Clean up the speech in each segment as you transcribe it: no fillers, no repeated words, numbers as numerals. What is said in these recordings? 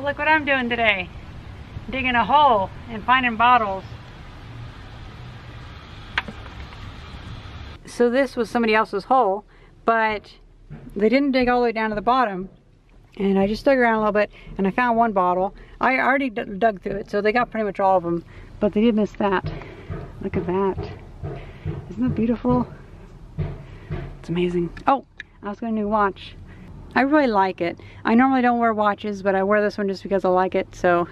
look what I'm doing today. Digging a hole and finding bottles. So this was somebody else's hole, but they didn't dig all the way down to the bottom. And I just dug around a little bit and I found one bottle. I already dug through it, so they got pretty much all of them, but they did miss that. Look at that. Isn't that beautiful? It's amazing. Oh, I was got a new watch. I really like it. I normally don't wear watches, but I wear this one just because I like it, so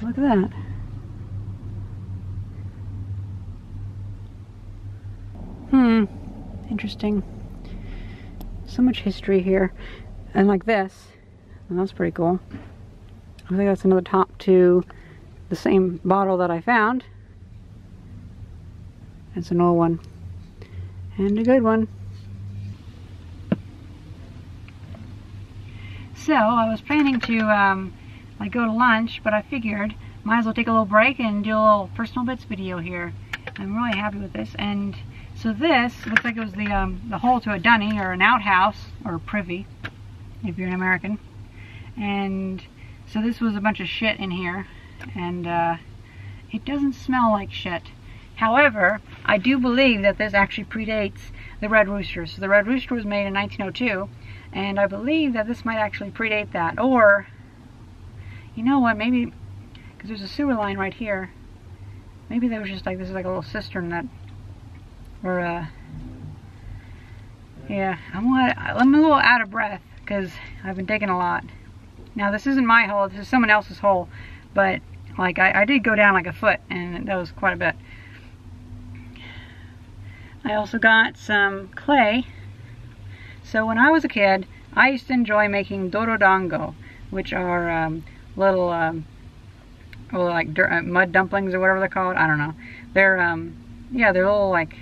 look at that. Interesting. So much history here. And like this. And that's pretty cool. I think that's another top to the same bottle that I found. It's an old one. And a good one. So I was planning to like go to lunch, but I figured might as well take a little break and do a little personal bits video here. I'm really happy with this. And so this looks like it was the hole to a dunny or an outhouse or a privy if you're an American. And so this was a bunch of shit in here, and it doesn't smell like shit. However, I do believe that this actually predates the Red Rooster. So the Red Rooster was made in 1902, and I believe that this might actually predate that. Or, you know what, maybe, because there's a sewer line right here, maybe there was just like, this is like a little cistern that, or yeah, I'm a little out of breath because I've been digging a lot. Now this isn't my hole, this is someone else's hole, but like I did go down like a foot, and that was quite a bit. I also got some clay. So when I was a kid, I used to enjoy making dorodango, which are little well, like mud dumplings or whatever they're called. I don't know. They're yeah, they're little, like,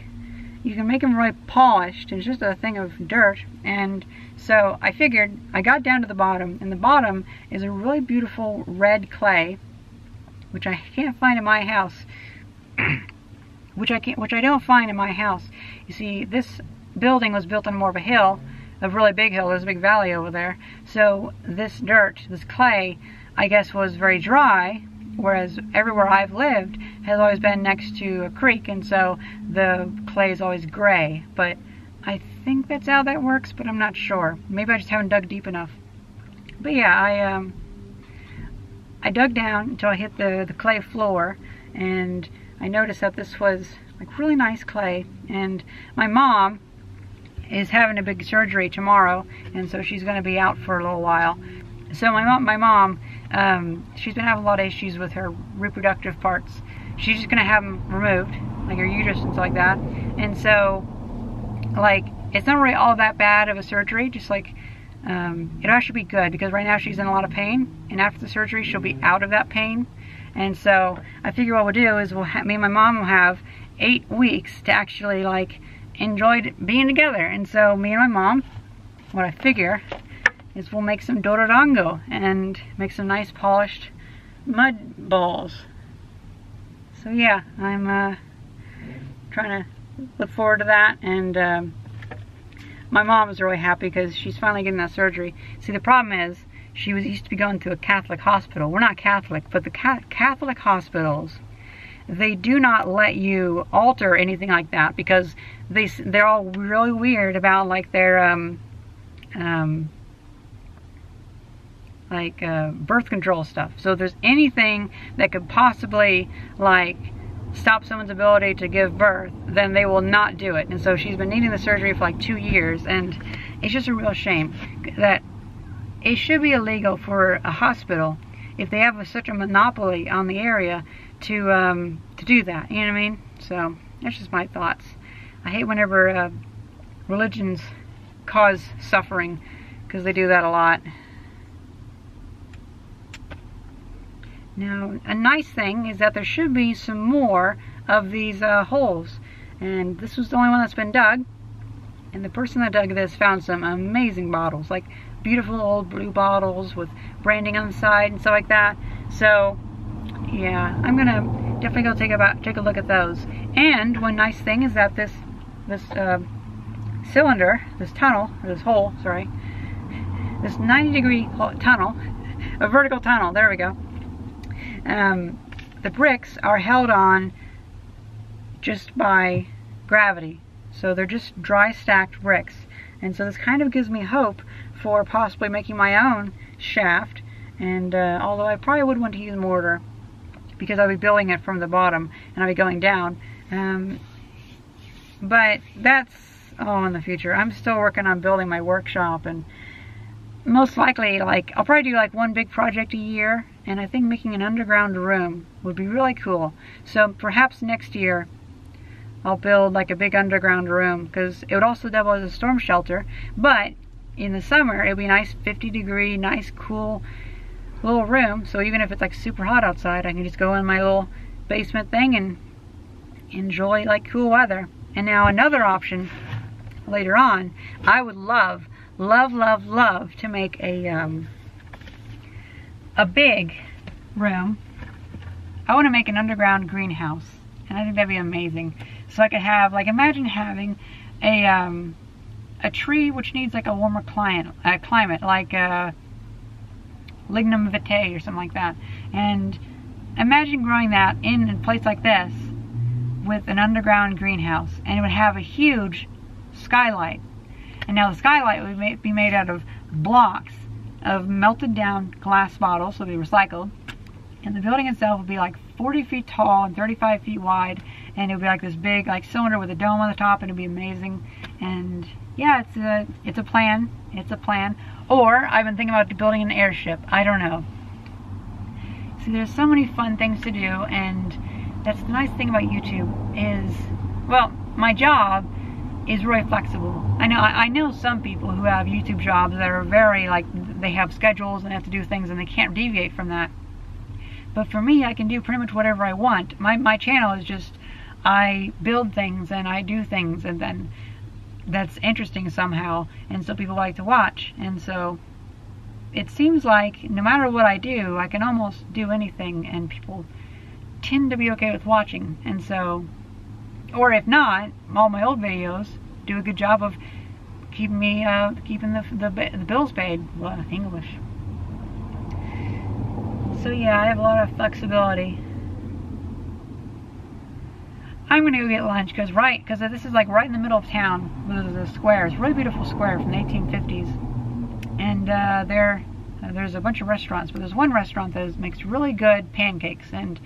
you can make them really polished. It's just a thing of dirt. And so I figured, I got down to the bottom, and the bottom is a really beautiful red clay, which I can't find in my house. which I don't find in my house. You see, this building was built on more of a hill, a really big hill. There's a big valley over there. So this dirt, this clay, I guess was very dry, whereas everywhere I've lived has always been next to a creek, and so the clay is always gray. But I think that's how that works, but I'm not sure. Maybe I just haven't dug deep enough. But yeah, I dug down until I hit the clay floor, and I noticed that this was like really nice clay. And my mom is having a big surgery tomorrow, and so she's going to be out for a little while. So my mom, she's been having a lot of issues with her reproductive parts. She's just going to have them removed, like her uterus and stuff like that. And so, like, it's not really all that bad of a surgery, just like, it'll actually be good, because right now she's in a lot of pain, and after the surgery she'll be out of that pain. And so I figure what we'll do is me and my mom will have 8 weeks to actually, like, enjoy being together. And so me and my mom, what I figure is we'll make some dorodango and make some nice polished mud balls. So yeah, I'm trying to look forward to that. And my mom is really happy because she's finally getting that surgery. See, the problem is she used to be going to a Catholic hospital. We're not Catholic, but the Catholic hospitals, they do not let you alter anything like that, because they're all really weird about, like, their birth control stuff. So if there's anything that could possibly, like, stop someone's ability to give birth, then they will not do it. And so she's been needing the surgery for like 2 years, and it's just a real shame that it should be illegal for a hospital, if they have such a monopoly on the area, to do that. You know what I mean? So that's just my thoughts. I hate whenever religions cause suffering, because they do that a lot. Now, a nice thing is that there should be some more of these holes, and this was the only one that's been dug. And the person that dug this found some amazing bottles, like beautiful old blue bottles with branding on the side and stuff like that. So yeah, I'm gonna definitely go take a look at those. And one nice thing is that this cylinder, this tunnel, or this hole, sorry, this 90-degree tunnel A vertical tunnel, there we go. The bricks are held on just by gravity. So they're just dry stacked bricks. And so this kind of gives me hope for possibly making my own shaft. And although I probably would want to use mortar, because I'll be building it from the bottom and I'll be going down. But that's all in the future. I'm still working on building my workshop, and most likely, like, I'll probably do like one big project a year, and I think making an underground room would be really cool. So perhaps next year I'll build like a big underground room, because it would also double as a storm shelter, but in the summer it would be a nice 50-degree, nice cool little room. So even if it's like super hot outside, I can just go in my little basement thing and enjoy like cool weather. And now another option later on, I would love to make a big room. I want to make an underground greenhouse, and I think that'd be amazing. So I could have, like, imagine having a tree which needs like a warmer climate, like lignum vitae or something like that. And imagine growing that in a place like this with an underground greenhouse, and it would have a huge skylight. And now the skylight would be made out of blocks of melted down glass bottles, so they recycled. And the building itself would be like 40 feet tall and 35 feet wide, and it would be like this big like cylinder with a dome on the top, and it'd be amazing. And yeah, it's a plan. It's a plan. Or I've been thinking about building an airship. I don't know. See, there's so many fun things to do, and that's the nice thing about YouTube is, well, my job is really flexible. I know some people who have YouTube jobs that are very, like, they have schedules and they have to do things and they can't deviate from that. But for me, I can do pretty much whatever I want. My channel is just, I build things and I do things, and then that's interesting somehow, and so people like to watch. And so it seems like no matter what I do, I can almost do anything and people tend to be okay with watching. And so, or if not, all my old videos do a good job of keeping me keeping the bills paid. Well, English. So yeah, I have a lot of flexibility. I'm gonna go get lunch because this is like right in the middle of town. There's a square. It's a really beautiful square from the 1850s, and there's a bunch of restaurants, but there's one restaurant that makes really good pancakes, and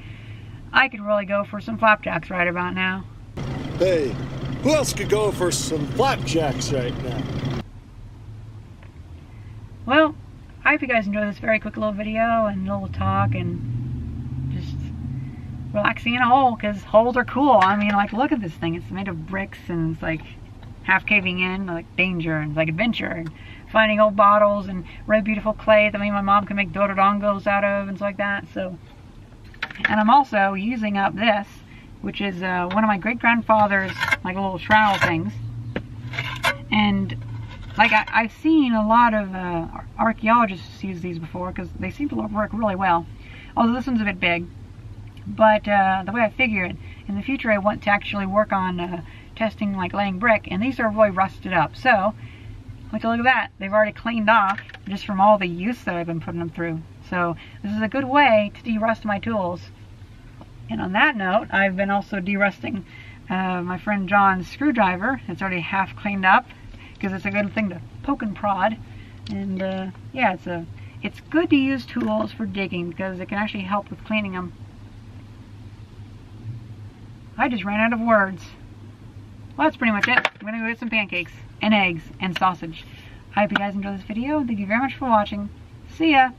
I could really go for some flapjacks right about now. Hey, who else could go for some flapjacks right now? Well, I hope you guys enjoyed this very quick little video and little talk and just relaxing in a hole, because holes are cool. I mean, like, look at this thing. It's made of bricks and it's like half caving in, like danger and like adventure, and finding old bottles and really beautiful clay that my mom can make dororongos out of and stuff like that. So, and I'm also using up this, which is one of my great-grandfather's like little trowel things. And like I've seen a lot of archaeologists use these before, because they seem to work really well. Although this one's a bit big. But the way I figured, in the future I want to actually work on testing like laying brick, and these are really rusted up. So, look at that. They've already cleaned off just from all the use that I've been putting them through. So this is a good way to de-rust my tools. And on that note, I've been also de-rusting my friend John's screwdriver. It's already half cleaned up, because it's a good thing to poke and prod. And yeah, it's good to use tools for digging, because it can actually help with cleaning them. I just ran out of words. Well, that's pretty much it. I'm gonna go get some pancakes and eggs and sausage. I hope you guys enjoyed this video. Thank you very much for watching. See ya!